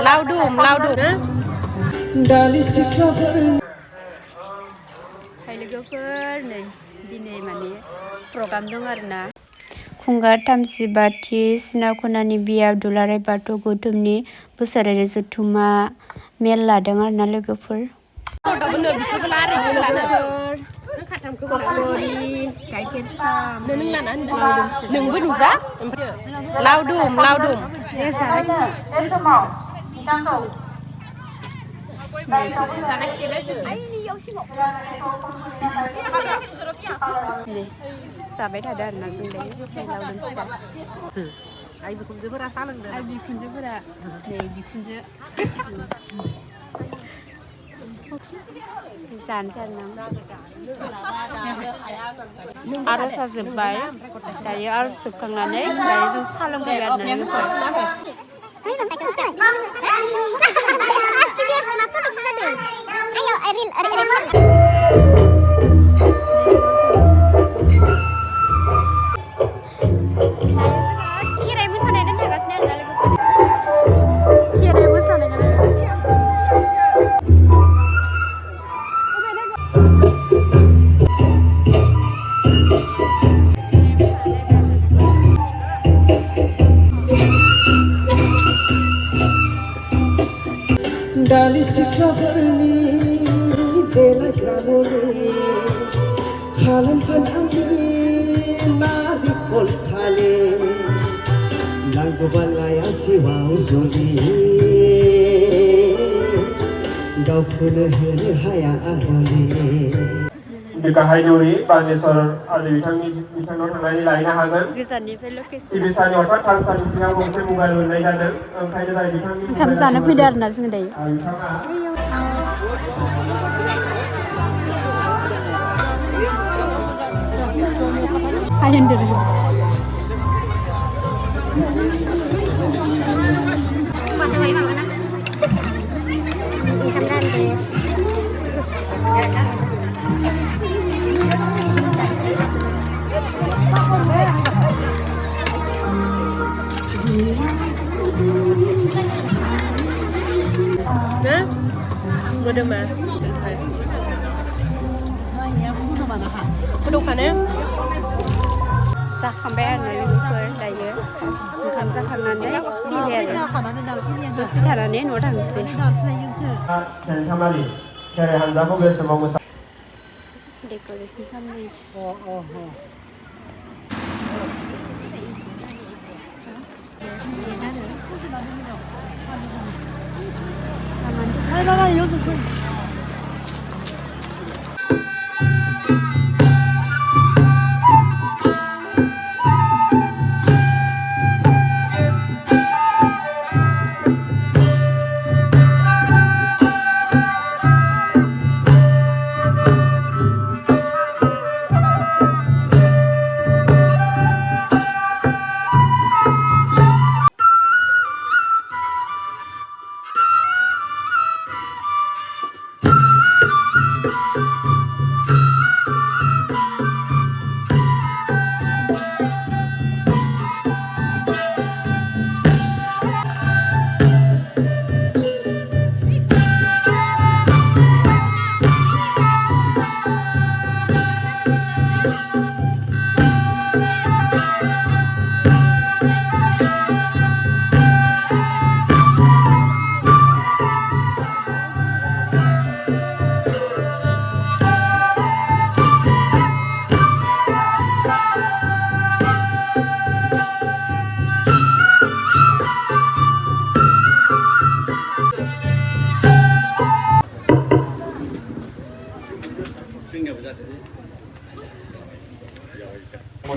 लावदुम लोगोफोर नै दिनै माने प्रग्राम दं आरोना खुंगार 37थि सिना खनानि बिया दुलाराय बाथौ गौतुमनि बोसोरारि जथुम्मा मेल लादों आरोना लोगोफोर पकरि गाइखेर साहा नोंबो नुजा लावदुम जाबाय थादो आरोना जों लावदुम फिथा आइ बिखुनजोफोरा साहा लोंदों आइ बिखुनजोफोरा नै बिखुनजो जानोसै आरोना आर'जआ जोब्बाय दायो आर'ज जोबखांनानै दायो जों साहा लोंफैबाय आरोना खेराइ मोसानाय दोनथागासिनो आरोना लोगोफोर खेराइ मोसानाय डाली सिख्लाफोरनि बेलायावनो खालामफानानै नारिखल थालिर नांगौबालाया जिउआव जुलि गावखौनो होनो हाया आगलि गाहाय दौरि बानेश्वर आरो बिथांनाव थांनानै लायनो हागोन सिबिसानि अर्थात थानसालि सिगां गंसे मबाइल मोननाय जादों ओंखायनो जाय बिथांनि ओंखाम जानो फैदो आरोना जों दायो मोदोमा फुदुंखानो जाखांबाय आरोना लोगोफोर दायो ओंखाम जाखांनानै फैबाय आरो दसे थानानै न'आव थांसै खेराइ हान्जाखौ बे समाव डेक'रेसन खालामनाय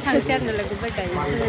थांसै आरोना लोगोफोर दायो